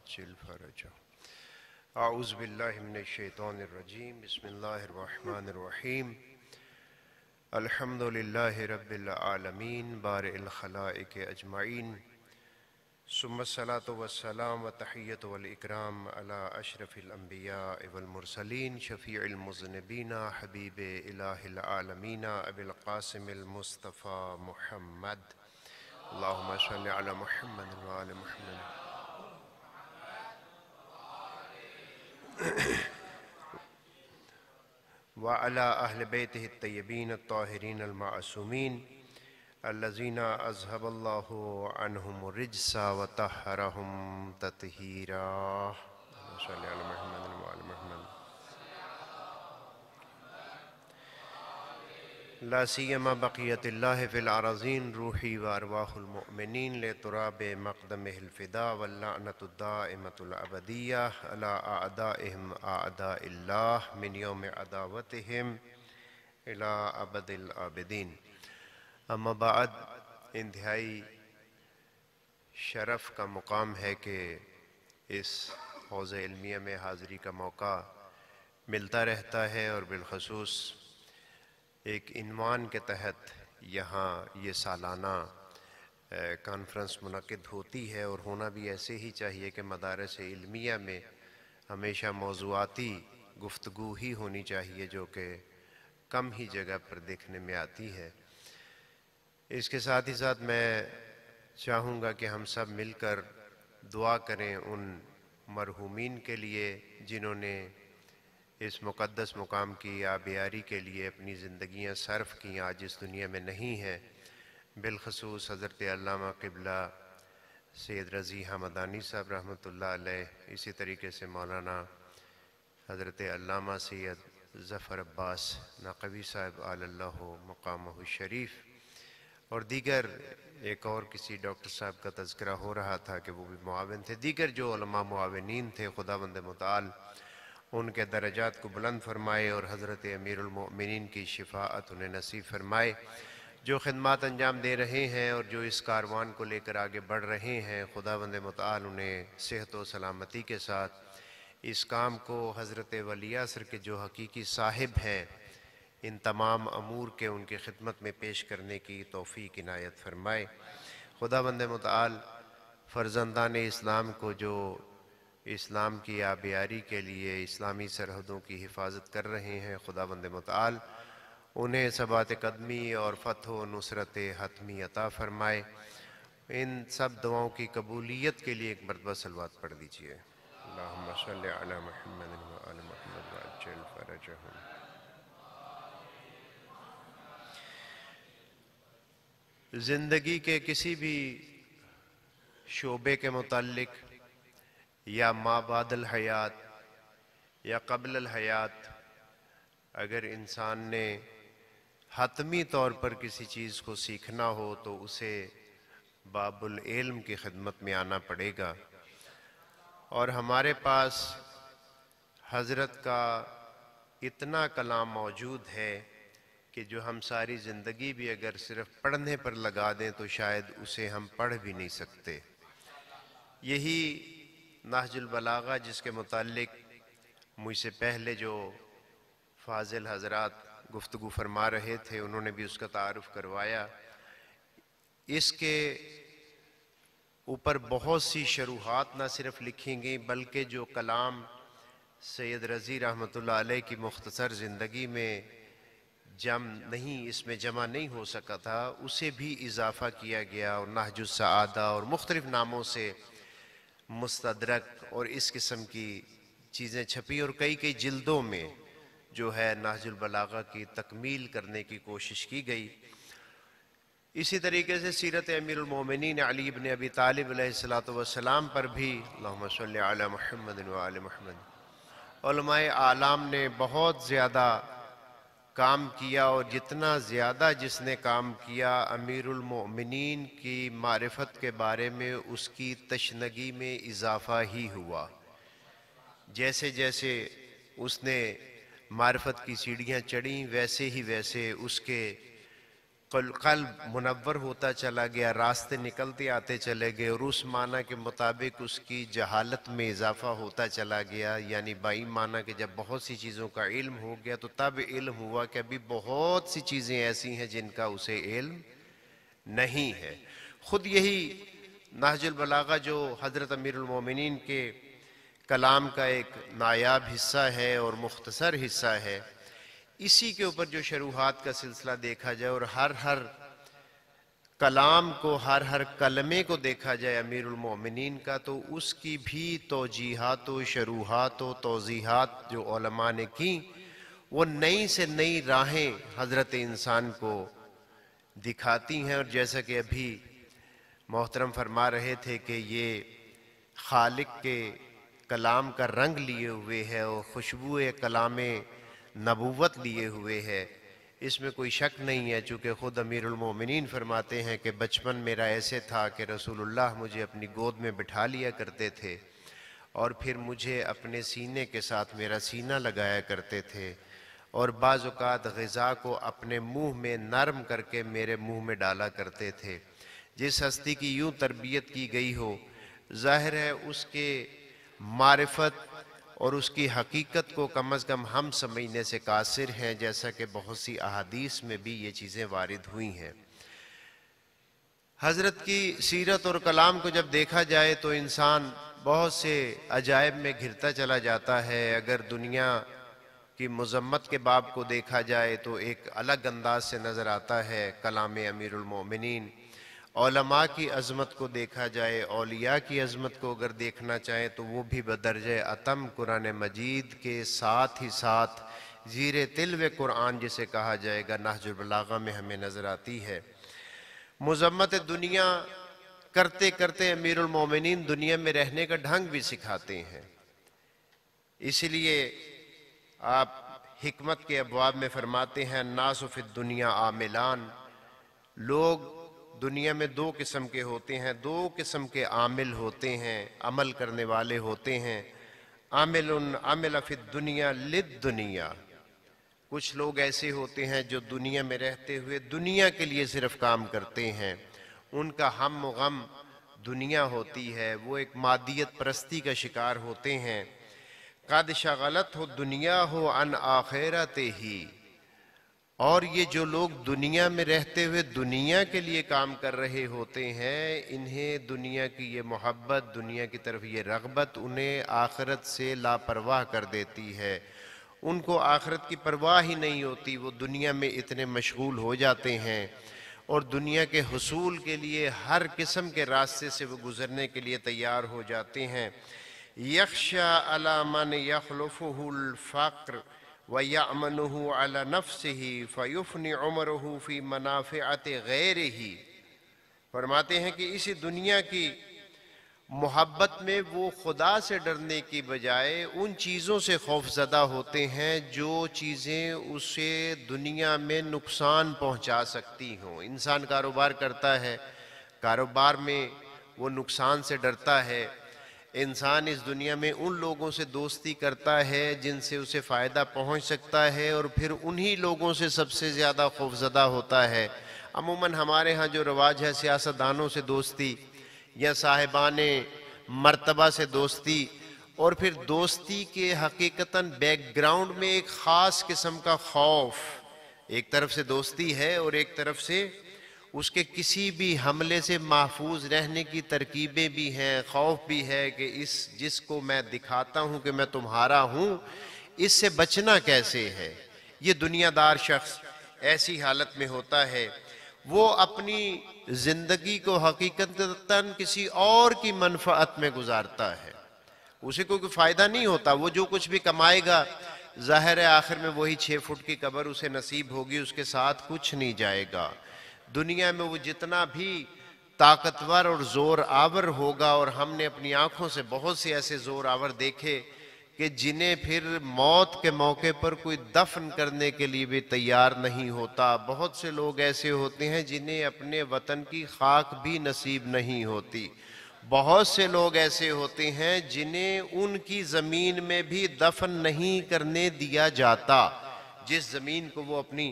وعجل فرجه اعوذ باللہ من الشیطان الرجیم بسم اللہ الرحمن الرحیم الحمد للہ رب العالمین بارئ الخلائق اجمعین ثم الصلاة والسلام وتحیت والاکرام علی اشرف الانبیاء والمرسلین شفیع المذنبین حبیب الہ العالمین ابی القاسم المصطفى محمد اللہم صلی علی محمد وآل محمد وعلى أهل بيته الطيبين الطاهرين المعصومين الذين أذهب الله عنهم الرجس وطهرهم تطهيرا صلى على محمد وعلى محمد لا سيما بقية الله في الأراضين روحي وأرواح المؤمنين لتراب مقدمه الفداء واللعنة الدائمة الأبدية على أعدائهم أعداء الله من يوم عداوتهم إلى أبد الآبدين اما بعد انتہائی شرف کا مقام ہے کہ اس حوض علمیہ میں حاضری کا موقع ملتا رہتا ہے اور بالخصوص ایک عنوان کے تحت یہاں یہ سالانہ کانفرنس منعقد ہوتی ہے اور ہونا بھی ایسے ہی چاہیے کہ مدارس علمیہ میں ہمیشہ موضوعاتی گفتگو ہی ہونی چاہیے جو کہ کم ہی جگہ پر دیکھنے میں آتی ہے۔ اس کے ساتھ ہی ساتھ میں چاہوں گا کہ ہم سب مل کر دعا کریں ان مرحومین کے لیے جنہوں نے اس مقدس مقام کی آبیاری کے لیے اپنی زندگیاں صرف کیں، آج اس دنیا میں نہیں ہیں، بالخصوص حضرت علامہ قبلہ سید رضی حمدانی صاحب رحمۃ اللہ علیہ، اسی طریقے سے مولانا حضرت علامہ سید ظفر عباس نقوی صاحب آل اللہ مقامہ الشریف، اور دیگر ایک اور کسی ڈاکٹر صاحب کا تذکرہ ہو رہا تھا کہ وہ بھی معاون تھے، دیگر جو علماء معاونین تھے، خداوند متعال ان کے درجات کو بلند فرمائے اور حضرت امیر المؤمنین کی شفاعت انہیں نصیب فرمائے، جو خدمات انجام دے رہے ہیں اور جو اس کاروان کو لے کر آگے بڑھ رہے ہیں، خداوند متعال انہیں صحت و سلامتی کے ساتھ اس کام کو حضرت ولی عصر کے جو حقیقی صاحب ہیں ان تمام امور کے ان کی خدمت میں پیش کرنے کی توفیق عنایت فرمائے۔ خداوند متعال فرزندان اسلام کو جو اسلام کی آبیاری کے لیے اسلامی سرحدوں کی حفاظت کر رہے ہیں، خداوند متعال انہیں ثبات قدمی اور فتح و نصرت حتمی عطا فرمائے۔ ان سب دعاؤں کی قبولیت کے لیے ایک مرتبہ صلوات پڑھ دیجئے۔ اللہم صلی علی محمد وآل محمد وعجل فرجہم۔ زندگی کے کسی بھی شعبے کے متعلق یا ما بعد الحیات یا قبل الحیات اگر انسان نے حتمی طور پر کسی چیز کو سیکھنا ہو تو اسے باب العلم کی خدمت میں آنا پڑے گا، اور ہمارے پاس حضرت کا اتنا کلام موجود ہے کہ جو ہم ساری زندگی بھی اگر صرف پڑھنے پر لگا دیں تو شاید اسے ہم پڑھ بھی نہیں سکتے۔ یہی نہج البلاغہ جس کے متعلق مجھ سے پہلے جو فاضل حضرات گفتگو فرما رہے تھے انہوں نے بھی اس کا تعارف کروایا، اس کے اوپر بہت سی شروحات نہ صرف لکھی گئیں بلکہ جو کلام سید رضی رحمۃ اللہ علیہ کی مختصر زندگی میں اس میں جمع نہیں ہو سکا تھا اسے بھی اضافہ کیا گیا، اور نہج السعادہ اور مختلف ناموں سے مستدرک اور اس قسم کی چیزیں چھپی، اور کئی جلدوں میں جو ہے نہج البلاغہ کی تکمیل کرنے کی کوشش کی گئی۔ اسی طریقے سے سیرت امیر المومنین علی بن ابی طالب علیہ السلام پر بھی اللہم صلی علی محمد وآل محمد علماء اعلام نے بہت زیادہ کام کیا، اور جتنا زیادہ جس نے کام کیا امیر المؤمنین کی معرفت کے بارے میں اس کی تشنگی میں اضافہ ہی ہوا۔ جیسے جیسے اس نے معرفت کی سیڑھیاں چڑھیں ویسے ہی ویسے اس کے قلب منور ہوتا چلا گیا، راستے نکلتے آتے چلے گئے، اور اس معنی کے مطابق اس کی جہالت میں اضافہ ہوتا چلا گیا، یعنی بائی معنی کہ جب بہت سی چیزوں کا علم ہو گیا تو تب علم ہوا کہ ابھی بہت سی چیزیں ایسی ہیں جن کا اسے علم نہیں ہے۔ خود یہی نہج البلاغہ جو حضرت امیر المومنین کے کلام کا ایک نایاب حصہ ہے اور مختصر حصہ ہے، اسی کے اوپر جو شروحات کا سلسلہ دیکھا جائے اور ہر کلام کو، ہر کلمے کو دیکھا جائے امیر المومنین کا، تو اس کی بھی توجیحات و شروحات و توضیحات جو علماء نے کی، وہ نئی سے نئی راہیں حضرت انسان کو دکھاتی ہیں۔ اور جیسا کہ ابھی محترم فرما رہے تھے کہ یہ خالق کے کلام کا رنگ لیے ہوئے ہے اور خوشبو کلام نبوت لیے ہوئے ہے، اس میں کوئی شک نہیں ہے، چونکہ خود امیر المومنین فرماتے ہیں کہ بچپن میرا ایسے تھا کہ رسول اللہ مجھے اپنی گود میں بٹھا لیا کرتے تھے اور پھر مجھے اپنے سینے کے ساتھ میرا سینہ لگایا کرتے تھے، اور بعض اوقات غذا کو اپنے منہ میں نرم کر کے میرے منہ میں ڈالا کرتے تھے۔ جس ہستی کی یوں تربیت کی گئی ہو، ظاہر ہے اس کے معرفت اور اس کی حقیقت کو کم از کم ہم سمجھنے سے قاصر ہیں، جیسا کہ بہت سی احادیث میں بھی یہ چیزیں وارد ہوئی ہیں۔ حضرت کی سیرت اور کلام کو جب دیکھا جائے تو انسان بہت سے عجائب میں گھرتا چلا جاتا ہے۔ اگر دنیا کی مذمت کے باب کو دیکھا جائے تو ایک الگ انداز سے نظر آتا ہے کلام امیر المومنین۔ علماء کی عظمت کو دیکھا جائے، اولیاء کی عظمت کو اگر دیکھنا چاہیں تو وہ بھی بدرجہ اتم قرآن مجید کے ساتھ ہی ساتھ زیر تلو قرآن جسے کہا جائے گا نہج البلاغہ میں ہمیں نظر آتی ہے۔ مذمت دنیا کرتے کرتے امیر المومنین دنیا میں رہنے کا ڈھنگ بھی سکھاتے ہیں۔ اس لیے آپ حکمت کے ابواب میں فرماتے ہیں الناس فی الدنیا عاملان، لوگ دنیا میں دو قسم کے ہوتے ہیں، دو قسم کے عامل ہوتے ہیں، عمل کرنے والے ہوتے ہیں۔ عامل فی الدنیا للدنیا، کچھ لوگ ایسے ہوتے ہیں جو دنیا میں رہتے ہوئے دنیا کے لیے صرف کام کرتے ہیں، ان کا ہم و غم دنیا ہوتی ہے، وہ ایک مادیت پرستی کا شکار ہوتے ہیں۔ قد شغلت ہو دنیا ہو عن آخرت ہی، اور یہ جو لوگ دنیا میں رہتے ہوئے دنیا کے لیے کام کر رہے ہوتے ہیں، انہیں دنیا کی یہ محبت، دنیا کی طرف یہ رغبت انہیں آخرت سے لاپرواہ کر دیتی ہے۔ ان کو آخرت کی پرواہ ہی نہیں ہوتی، وہ دنیا میں اتنے مشغول ہو جاتے ہیں اور دنیا کے حصول کے لیے ہر قسم کے راستے سے وہ گزرنے کے لیے تیار ہو جاتے ہیں۔ یخشی علی من یخلفہ الفقر وَيَأْمَنُهُ عَلَى نَفْسِهِ فَيُفْنِ عُمْرُهُ فِي مَنَافِعَةِ غَيْرِهِ، فرماتے ہیں کہ اسی دنیا کی محبت میں وہ خدا سے ڈرنے کی بجائے ان چیزوں سے خوف زدہ ہوتے ہیں جو چیزیں اسے دنیا میں نقصان پہنچا سکتی ہوں۔ انسان کاروبار کرتا ہے، کاروبار میں وہ نقصان سے ڈرتا ہے۔ انسان اس دنیا میں ان لوگوں سے دوستی کرتا ہے جن سے اسے فائدہ پہنچ سکتا ہے، اور پھر انہی لوگوں سے سب سے زیادہ خوفزدہ ہوتا ہے۔ عموماً ہمارے ہاں جو رواج ہے سیاستدانوں سے دوستی یا صاحبان مرتبہ سے دوستی، اور پھر دوستی کے حقیقتاً بیک گراؤنڈ میں ایک خاص قسم کا خوف، ایک طرف سے دوستی ہے اور ایک طرف سے اس کے کسی بھی حملے سے محفوظ رہنے کی ترکیبیں بھی ہیں، خوف بھی ہے کہ جس کو میں دکھاتا ہوں کہ میں تمہارا ہوں، اس سے بچنا کیسے ہے۔ یہ دنیا دار شخص ایسی حالت میں ہوتا ہے، وہ اپنی زندگی کو حقیقتاً کسی اور کی منفعت میں گزارتا ہے، اسے کوئی فائدہ نہیں ہوتا۔ وہ جو کچھ بھی کمائے گا ظاہر ہے آخر میں وہی 6 فٹ کی قبر اسے نصیب ہوگی، اس کے ساتھ کچھ نہیں جائے گا۔ دنیا میں وہ جتنا بھی طاقتور اور زور آور ہوگا، اور ہم نے اپنی آنکھوں سے بہت سے ایسے زور آور دیکھے کہ جنہیں پھر موت کے موقع پر کوئی دفن کرنے کے لیے بھی تیار نہیں ہوتا۔ بہت سے لوگ ایسے ہوتے ہیں جنہیں اپنے وطن کی خاک بھی نصیب نہیں ہوتی۔ بہت سے لوگ ایسے ہوتے ہیں جنہیں ان کی زمین میں بھی دفن نہیں کرنے دیا جاتا، جس زمین کو وہ اپنی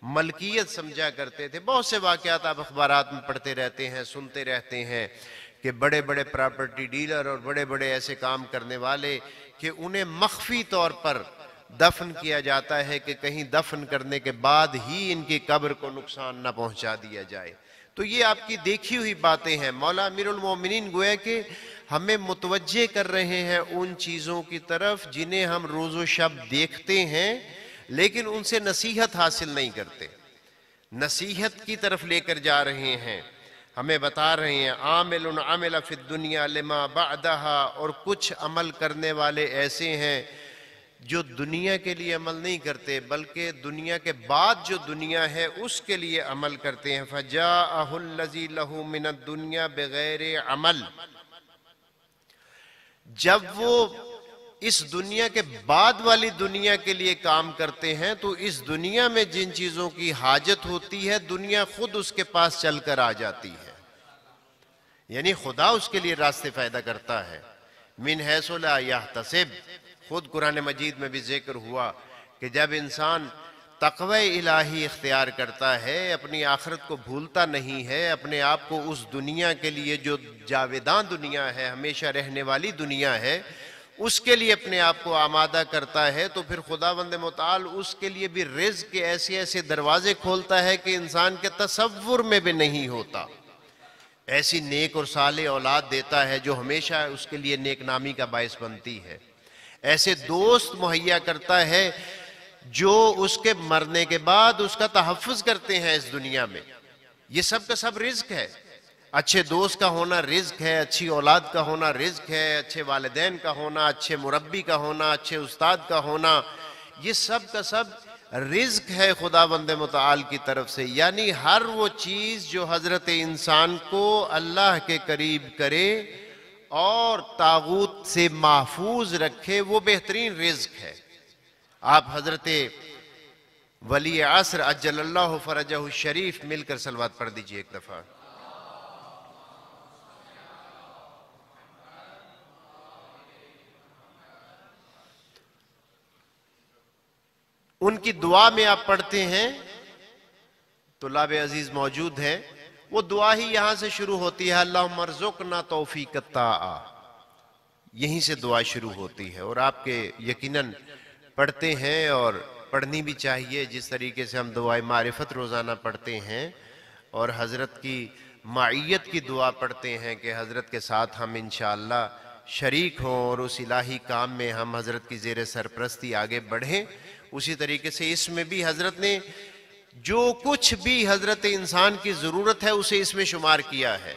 ملکیت سمجھا کرتے تھے. بہت سے واقعات آپ اخبارات میں پڑھتے رہتے ہیں, سنتے رہتے ہیں کہ بڑے بڑے پراپرٹی ڈیلر اور بڑے بڑے ایسے کام کرنے والے کہ انہیں مخفی طور پر دفن کیا جاتا ہے کہ کہیں دفن کرنے کے بعد ہی ان کی قبر کو نقصان نہ پہنچا دیا جائے. تو یہ آپ کی دیکھی ہوئی باتیں ہیں. مولا امیر المومنین گویا کہ ہمیں متوجہ کر رہے ہیں ان چیزوں کی طرف جنہیں ہم روز و شب دیکھتے ہیں لیکن ان سے نصیحت حاصل نہیں کرتے. نصیحت کی طرف لے کر جا رہے ہیں, ہمیں بتا رہے ہیں عامل عمل فی الدنیا لما بعدہا, اور کچھ عمل کرنے والے ایسے ہیں جو دنیا کے لیے عمل نہیں کرتے بلکہ دنیا کے بعد جو دنیا ہے اس کے لیے عمل کرتے ہیں. فَجَاءَهُ الَّذِي لَهُ مِنَ الدُّنْيَا بِغَيْرِ عمل, جب وہ اس دنیا کے بعد والی دنیا کے لیے کام کرتے ہیں تو اس دنیا میں جن چیزوں کی حاجت ہوتی ہے دنیا خود اس کے پاس چل کر آ جاتی ہے, یعنی خدا اس کے لیے راستے پیدا کرتا ہے. من حیث لا یحتسب, خود قرآن مجید میں بھی ذکر ہوا کہ جب انسان تقوی الہی اختیار کرتا ہے, اپنی آخرت کو بھولتا نہیں ہے, اپنے آپ کو اس دنیا کے لیے جو جاویدان دنیا ہے, ہمیشہ رہنے والی دنیا ہے, اس کے لیے اپنے آپ کو آمادہ کرتا ہے, تو پھر خداوند متعال اس کے لیے بھی رزق کے ایسے ایسے دروازے کھولتا ہے کہ انسان کے تصور میں بھی نہیں ہوتا. ایسی نیک اور صالح اولاد دیتا ہے جو ہمیشہ اس کے لیے نیک نامی کا باعث بنتی ہے. ایسے دوست مہیا کرتا ہے جو اس کے مرنے کے بعد اس کا تحفظ کرتے ہیں اس دنیا میں. یہ سب کا سب رزق ہے. اچھے دوست کا ہونا رزق ہے, اچھی اولاد کا ہونا رزق ہے, اچھے والدین کا ہونا, اچھے مربی کا ہونا, اچھے استاد کا ہونا, یہ سب کا سب رزق ہے خداوند متعال کی طرف سے. یعنی ہر وہ چیز جو حضرت انسان کو اللہ کے قریب کرے اور طاغوت سے محفوظ رکھے وہ بہترین رزق ہے. آپ حضرت ولی عصر عجل اللہ فرجہ الشریف مل کر صلوات پڑھ دیجئے ایک دفعہ. ان کی دعا میں آپ پڑھتے ہیں, طلاب عزیز موجود ہیں, وہ دعا ہی یہاں سے شروع ہوتی ہے, اللہم ارزقنا توفیق الطاعہ, یہیں سے دعا شروع ہوتی ہے. اور آپ کے یقیناً پڑھتے ہیں اور پڑھنی بھی چاہیے, جس طریقے سے ہم دعائے معرفت روزانہ پڑھتے ہیں اور حضرت کی معیت کی دعا پڑھتے ہیں کہ حضرت کے ساتھ ہم انشاءاللہ شریک ہوں اور اس الہی کام میں ہم حضرت کی زیر سرپرستی آگے بڑھیں. اسی طریقے سے اس میں بھی حضرت نے جو کچھ بھی حضرت انسان کی ضرورت ہے اسے اس میں شمار کیا ہے.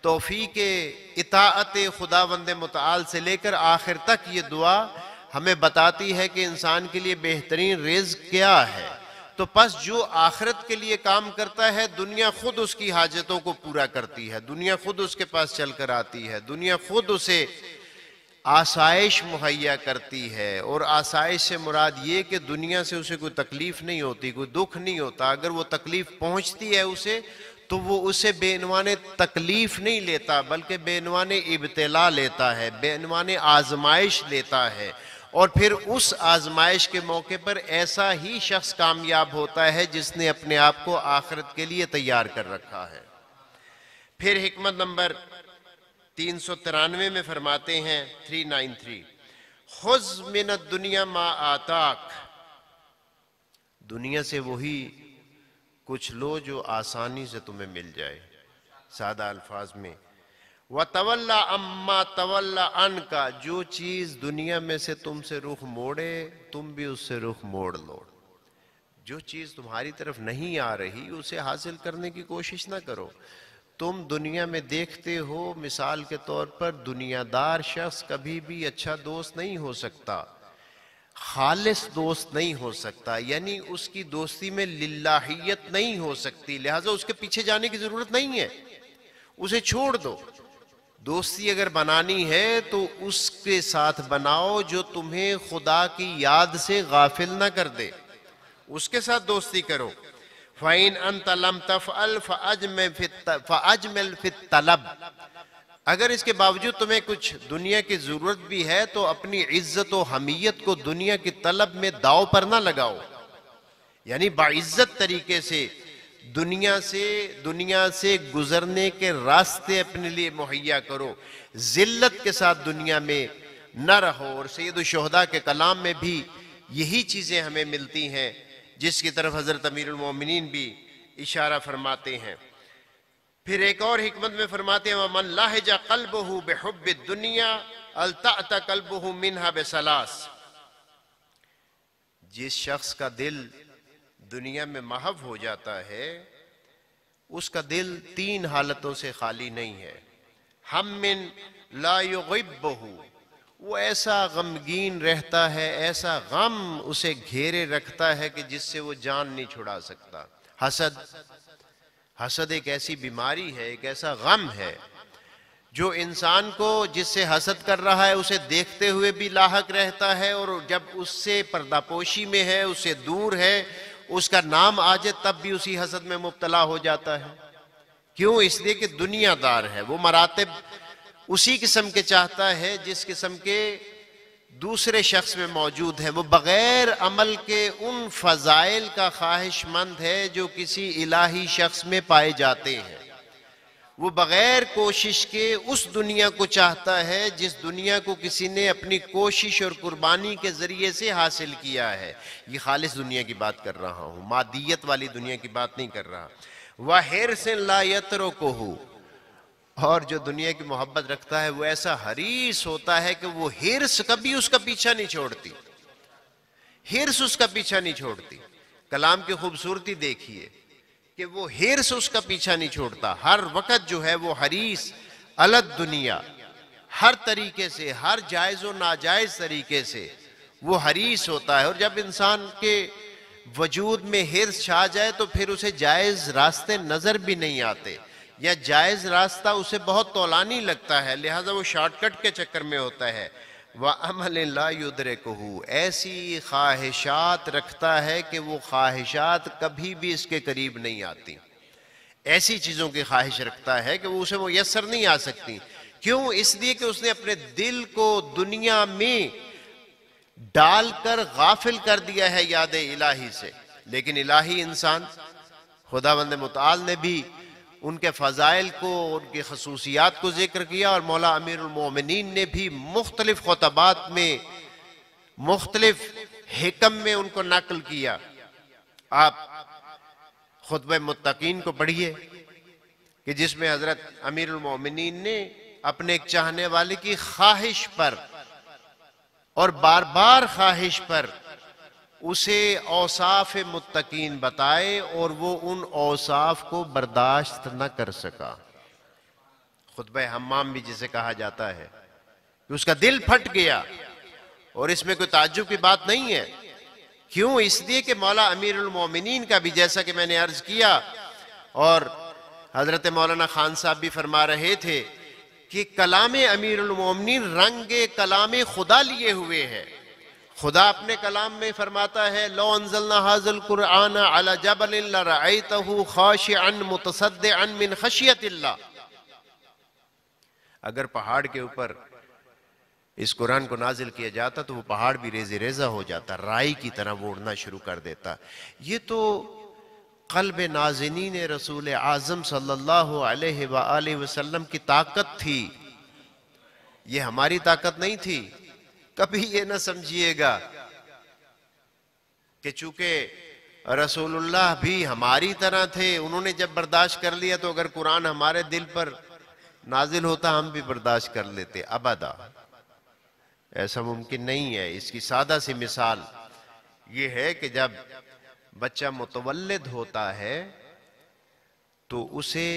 توفیق اطاعت خداوند متعال سے لے کر آخر تک یہ دعا ہمیں بتاتی ہے کہ انسان کے لیے بہترین رزق کیا ہے. تو پس جو آخرت کے لیے کام کرتا ہے دنیا خود اس کی حاجتوں کو پورا کرتی ہے, دنیا خود اس کے پاس چل کر آتی ہے, دنیا خود اسے آسائش مہیا کرتی ہے. اور آسائش سے مراد یہ کہ دنیا سے اسے کوئی تکلیف نہیں ہوتی, کوئی دکھ نہیں ہوتا. اگر وہ تکلیف پہنچتی ہے اسے تو وہ اسے بے عنوان تکلیف نہیں لیتا بلکہ بے عنوان ابتلا لیتا ہے, بے عنوان آزمائش لیتا ہے. اور پھر اس آزمائش کے موقع پر ایسا ہی شخص کامیاب ہوتا ہے جس نے اپنے آپ کو آخرت کے لیے تیار کر رکھا ہے. پھر حکمت نمبر 393 میں فرماتے ہیں 393, خذ من الدنیا ما آتاک, دنیا سے وہی کچھ لو جو آسانی سے تمہیں مل جائے. سادہ الفاظ میں وَتَوَلَّا أَمَّا تَوَلَّا عَنْكَ, جو چیز دنیا میں سے تم سے رخ موڑے تم بھی اس سے رخ موڑ لو. جو چیز تمہاری طرف نہیں آ رہی اسے حاصل کرنے کی کوشش نہ کرو. تم دنیا میں دیکھتے ہو مثال کے طور پر دنیا دار شخص کبھی بھی اچھا دوست نہیں ہو سکتا, خالص دوست نہیں ہو سکتا, یعنی اس کی دوستی میں للہیت نہیں ہو سکتی. لہٰذا اس کے پیچھے جانے کی ضرورت نہیں ہے, اسے چھوڑ دو. دوستی اگر بنانی ہے تو اس کے ساتھ بناؤ جو تمہیں خدا کی یاد سے غافل نہ کر دے, اس کے ساتھ دوستی کرو. فَإِنْ أَنْتَ لَمْ تَفْعَلْ فَأَجْمِلْ فِي الطَّلَبِ, اگر اس کے باوجود تمہیں کچھ دنیا کی ضرورت بھی ہے تو اپنی عزت و حمیت کو دنیا کی طلب میں داؤ پر نہ لگاؤ. یعنی باعزت طریقے سے دنیا سے گزرنے کے راستے اپنے لیے مہیا کرو، ذلت کے ساتھ دنیا میں نہ رہو۔ اور سید الشہداء کے کلام میں بھی یہی چیزیں ہمیں ملتی ہیں، جس کی طرف حضرت امیر المومنین بھی اشارہ فرماتے ہیں۔ پھر ایک اور حکمت میں فرماتے ہیں وَمَنْ لَهِجَ قَلْبُهُ بِحُبِّ الدُّنْيَا الْتَأْتَ قَلْبُهُ مِنْهَا بِسَلَاسٍ، جس شخص کا دل دنیا میں محو ہو جاتا ہے، اس کا دل 3 حالتوں سے خالی نہیں ہے۔ ہم لا یغبہ، وہ ایسا غمگین رہتا ہے، ایسا غم اسے گھیرے رکھتا ہے کہ جس سے وہ جان نہیں چھڑا سکتا۔ حسد ایک ایسی بیماری ہے، ایک ایسا غم ہے جو انسان کو جس سے حسد کر رہا ہے اسے دیکھتے ہوئے بھی لاحق رہتا ہے، اور جب اس سے پردہ پوشی میں ہے، اس سے دور ہے، اس کا نام آ جائے تب بھی اسی حسد میں مبتلا ہو جاتا ہے۔ کیوں؟ اس لیے کہ دنیا دار ہے، وہ مراتب اسی قسم کے چاہتا ہے جس قسم کے دوسرے شخص میں موجود ہے۔ وہ بغیر عمل کے ان فضائل کا خواہش مند ہے جو کسی الہی شخص میں پائے جاتے ہیں۔ وہ بغیر کوشش کے اس دنیا کو چاہتا ہے جس دنیا کو کسی نے اپنی کوشش اور قربانی کے ذریعے سے حاصل کیا ہے۔ یہ خالص دنیا کی بات کر رہا ہوں، مادیت والی دنیا کی بات نہیں کر رہا۔ وَحِرْسٍ لَا يَتْرُكُهُ، اور جو دنیا کی محبت رکھتا ہے وہ ایسا حریص ہوتا ہے کہ وہ حرص کبھی اس کا پیچھا نہیں چھوڑتی، حرص اس کا پیچھا نہیں چھوڑتی۔ کلام کی خوبصورتی دیکھیے کہ وہ حرص اس کا پیچھا نہیں چھوڑتا، ہر وقت جو ہے وہ حریص علت دنیا، ہر طریقے سے، ہر جائز و ناجائز طریقے سے وہ حریص ہوتا ہے۔ اور جب انسان کے وجود میں حرص چھا جائے تو پھر اسے جائز راستے نظر بھی نہیں آتے، یا جائز راستہ اسے بہت طولانی لگتا ہے، لہذا وہ شارٹ کٹ کے چکر میں ہوتا ہے۔ وَعَمَلٍ لَا يُدْرِكُهُ، ایسی خواہشات رکھتا ہے کہ وہ خواہشات کبھی بھی اس کے قریب نہیں آتی، ایسی چیزوں کی خواہش رکھتا ہے کہ وہ اسے میسر نہیں آ سکتی۔ کیوں؟ اس لیے کہ اس نے اپنے دل کو دنیا میں ڈال کر غافل کر دیا ہے یاد الہی سے۔ لیکن الہی انسان خداوند متعال نے بھی ان کے فضائل کو، ان کی خصوصیات کو ذکر کیا، اور مولا امیر المومنین نے بھی مختلف خطبات میں، مختلف حکم میں ان کو نقل کیا۔ آپ خطبہ متقین کو پڑھیے کہ جس میں حضرت امیر المومنین نے اپنے ایک چاہنے والے کی خواہش پر اور بار بار خواہش پر اسے اوصاف متقین بتائے، اور وہ ان اوصاف کو برداشت نہ کر سکا۔ خطبہ حمام بھی جسے کہا جاتا ہے کہ اس کا دل پھٹ گیا، اور اس میں کوئی تعجب کی بات نہیں ہے۔ کیوں؟ اس لیے کہ مولا امیر المومنین کا بھی، جیسا کہ میں نے عرض کیا اور حضرت مولانا خان صاحب بھی فرما رہے تھے، کہ کلام امیر المومنین رنگ کلام خدا لیے ہوئے ہے۔ خدا اپنے کلام میں فرماتا ہے لو انزلنا هذا القرآن على جبل لرأيته خاشعا متصدعا من خشیت اللہ، اگر پہاڑ کے اوپر اس قرآن کو نازل کیا جاتا تو وہ پہاڑ بھی ریزے ریزہ ہو جاتا، رائی کی طرح وہ اڑنا شروع کر دیتا۔ یہ تو قلب نازنین رسول اعظم صلی اللہ علیہ وآلہ وسلم کی طاقت تھی، یہ ہماری طاقت نہیں تھی۔ کبھی یہ نہ سمجھیے گا کہ چونکہ رسول اللہ بھی ہماری طرح تھے، انہوں نے جب برداشت کر لیا تو اگر قرآن ہمارے دل پر نازل ہوتا ہم بھی برداشت کر لیتے۔ ابدا، ایسا ممکن نہیں ہے۔ اس کی سادہ سی مثال یہ ہے کہ جب بچہ متولد ہوتا ہے تو اسے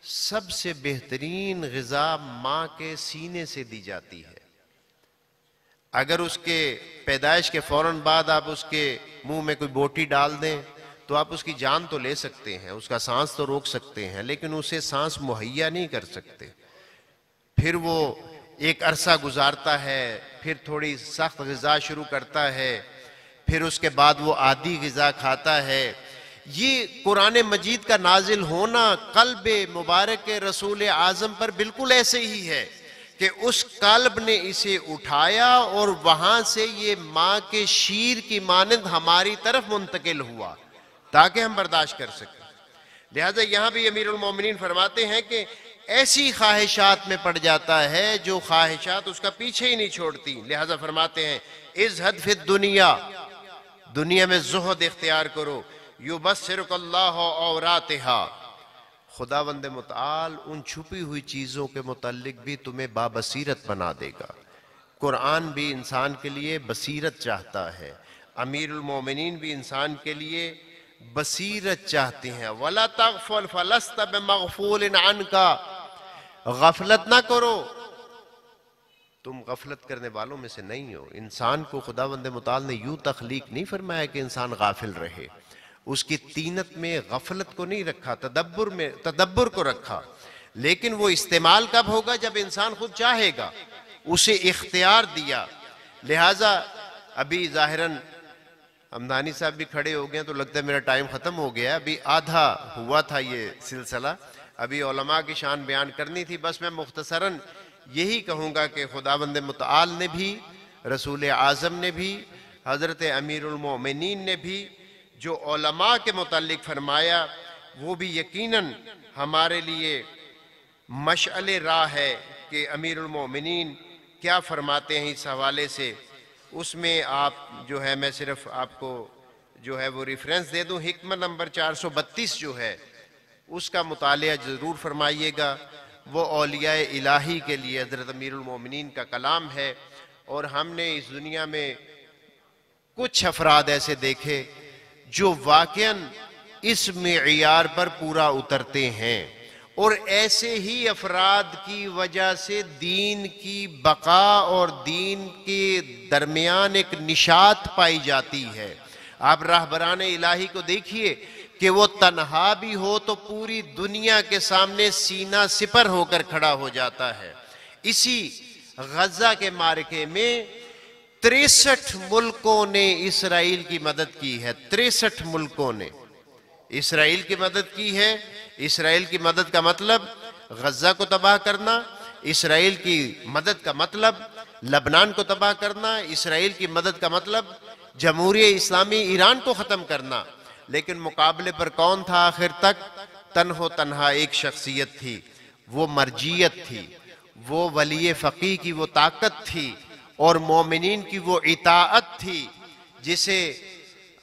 سب سے بہترین غذا ماں کے سینے سے دی جاتی ہے۔ اگر اس کے پیدائش کے فوراً بعد آپ اس کے منہ میں کوئی بوٹی ڈال دیں تو آپ اس کی جان تو لے سکتے ہیں، اس کا سانس تو روک سکتے ہیں، لیکن اسے سانس مہیا نہیں کر سکتے۔ پھر وہ ایک عرصہ گزارتا ہے، پھر تھوڑی سخت غذا شروع کرتا ہے، پھر اس کے بعد وہ عادی غذا کھاتا ہے۔ یہ قرآن مجید کا نازل ہونا قلب مبارک رسول اعظم پر بالکل ایسے ہی ہے کہ اس قلب نے اسے اٹھایا اور وہاں سے یہ ماں کے شیر کی مانند ہماری طرف منتقل ہوا تاکہ ہم برداشت کر سکیں۔ لہٰذا یہاں بھی امیر المومنین فرماتے ہیں کہ ایسی خواہشات میں پڑ جاتا ہے جو خواہشات اس کا پیچھے ہی نہیں چھوڑتی، لہٰذا فرماتے ہیں ازہد فی الدنیا، دنیا میں زہد اختیار کرو، یبصرک اللہ عوراتہا، خداوند متعال ان چھپی ہوئی چیزوں کے متعلق بھی تمہیں بابصیرت بنا دے گا۔ قرآن بھی انسان کے لیے بصیرت چاہتا ہے، امیر المومنین بھی انسان کے لیے بصیرت چاہتے ہیں۔ وَلَا تَغْفُلْ فَلَسْتَ بِمَغْفُولٍ عَنْكَ، غفلت نہ کرو، تم غفلت کرنے والوں میں سے نہیں ہو۔ انسان کو خداوند متعال نے یوں تخلیق نہیں فرمایا کہ انسان غافل رہے، اس کی طینت میں غفلت کو نہیں رکھا، تدبر کو رکھا، لیکن وہ استعمال کب ہوگا؟ جب انسان خود چاہے گا، اسے اختیار دیا۔ لہٰذا ابھی ظاہراً حمدانی صاحب بھی کھڑے ہو گئے تو لگتا ہے میرا ٹائم ختم ہو گیا، ابھی آدھا ہوا تھا یہ سلسلہ، ابھی علماء کی شان بیان کرنی تھی۔ بس میں مختصراً یہی کہوں گا کہ خداوند متعال نے بھی، رسول اعظم نے بھی، حضرت امیر المومنین نے بھی جو علماء کے متعلق فرمایا وہ بھی یقیناً ہمارے لیے مشعل راہ ہے کہ امیر المومنین کیا فرماتے ہیں اس حوالے سے۔ اس میں آپ جو ہے، میں صرف آپ کو جو ہے وہ ریفرنس دے دوں، حکمت نمبر 432 جو ہے اس کا مطالعہ ضرور فرمائیے گا۔ وہ اولیاء الہی کے لیے حضرت امیر المومنین کا کلام ہے، اور ہم نے اس دنیا میں کچھ افراد ایسے دیکھے جو واقعاً اس معیار پر پورا اترتے ہیں، اور ایسے ہی افراد کی وجہ سے دین کی بقا اور دین کے درمیان ایک نشاط پائی جاتی ہے۔ آپ راہبران الہی کو دیکھیے کہ وہ تنہا بھی ہو تو پوری دنیا کے سامنے سینہ سپر ہو کر کھڑا ہو جاتا ہے۔ اسی غزہ کے معرکے میں 63 ملکوں نے اسرائیل کی مدد کی ہے، 63 ملکوں نے اسرائیل کی مدد کی ہے۔ اسرائیل کی مدد کا مطلب غزہ کو تباہ کرنا، اسرائیل کی مدد کا مطلب لبنان کو تباہ کرنا، اسرائیل کی مدد کا مطلب جمہوریہ اسلامی ایران کو ختم کرنا۔ لیکن مقابلے پر کون تھا آخر تک؟ تنہا ایک شخصیت تھی، وہ مرجیت تھی، وہ ولی فقیہ کی وہ طاقت تھی، اور مومنین کی وہ اطاعت تھی، جسے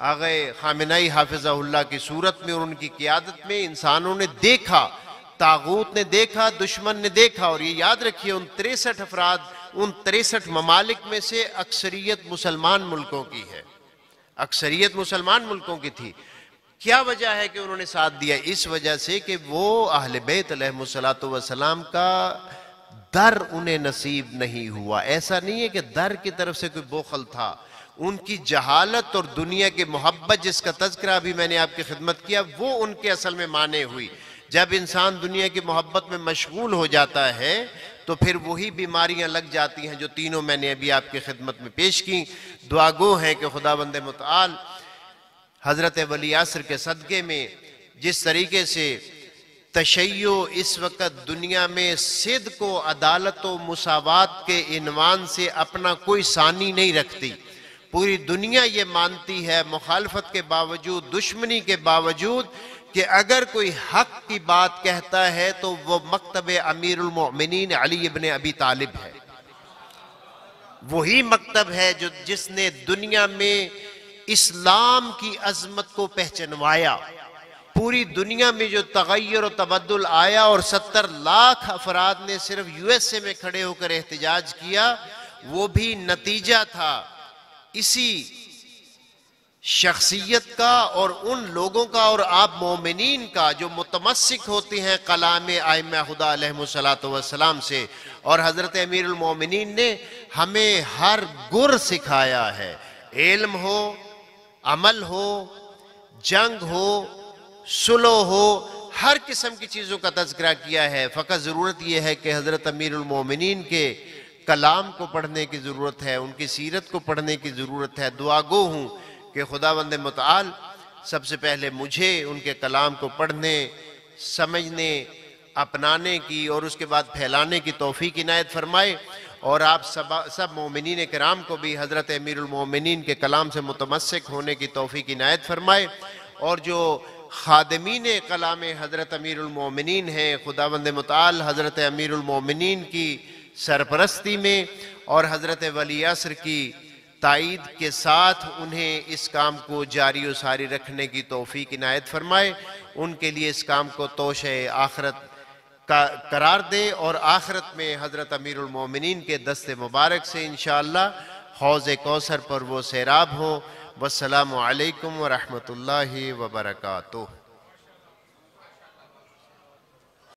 آغا خامنئی حافظہ اللہ کی صورت میں اور ان کی قیادت میں انسانوں نے دیکھا، طاغوت نے دیکھا، دشمن نے دیکھا۔ اور یہ یاد رکھیے ان 63 افراد، ان 63 ممالک میں سے اکثریت مسلمان ملکوں کی ہے، اکثریت مسلمان ملکوں کی تھی۔ کیا وجہ ہے کہ انہوں نے ساتھ دیا؟ اس وجہ سے کہ وہ اہل بیت علیہ السلام کا در انہیں نصیب نہیں ہوا۔ ایسا نہیں ہے کہ در کی طرف سے کوئی بخل تھا، ان کی جہالت اور دنیا کی محبت جس کا تذکرہ ابھی میں نے آپ کی خدمت کیا، وہ ان کے اصل میں مانے ہوئی۔ جب انسان دنیا کی محبت میں مشغول ہو جاتا ہے تو پھر وہی بیماریاں لگ جاتی ہیں جو تینوں میں نے ابھی آپ کی خدمت میں پیش کی۔ دعا گو ہیں کہ خداوند متعال حضرت ولی عصر کے صدقے میں جس طریقے سے تشیع اس وقت دنیا میں صدق و عدالت و مساوات کے عنوان سے اپنا کوئی ثانی نہیں رکھتی، پوری دنیا یہ مانتی ہے مخالفت کے باوجود، دشمنی کے باوجود، کہ اگر کوئی حق کی بات کہتا ہے تو وہ مکتب امیر المؤمنین علی ابن ابی طالب ہے۔ وہی مکتب ہے جس نے دنیا میں اسلام کی عظمت کو پہچنوایا۔ پوری دنیا میں جو تغیر و تبدل آیا اور 70 لاکھ افراد نے صرف USA میں کھڑے ہو کر احتجاج کیا، وہ بھی نتیجہ تھا اسی شخصیت کا اور ان لوگوں کا اور آپ مومنین کا جو متمسک ہوتے ہیں کلام ائمہ خدا علیہ السلام سے۔ اور حضرت امیر المومنین نے ہمیں ہر گر سکھایا ہے، علم ہو، عمل ہو، جنگ ہو، صلح ہو، ہر قسم کی چیزوں کا تذکرہ کیا ہے۔ فقط ضرورت یہ ہے کہ حضرت امیر المومنین کے کلام کو پڑھنے کی ضرورت ہے، ان کی سیرت کو پڑھنے کی ضرورت ہے۔ دعا گو ہوں کہ خداوند متعال سب سے پہلے مجھے ان کے کلام کو پڑھنے، سمجھنے، اپنانے کی اور اس کے بعد پھیلانے کی توفیق عنایت فرمائے، اور آپ سب مومنین کرام کو بھی حضرت امیر المومنین کے کلام سے متمسک ہونے کی توفیق عنایت فرمائے، اور جو خادمین کلام حضرت امیر المومنین ہیں خداوند متعال حضرت امیر المومنین کی سرپرستی میں اور حضرت ولی عصر کی تائید کے ساتھ انہیں اس کام کو جاری و ساری رکھنے کی توفیق عنایت فرمائے، ان کے لیے اس کام کو توشہ آخرت کا قرار دے، اور آخرت میں حضرت امیر المومنین کے دست مبارک سے انشاءاللہ حوض کوثر پر وہ سیراب ہو۔ والسلام علیکم ورحمۃ اللہ وبرکاتہ۔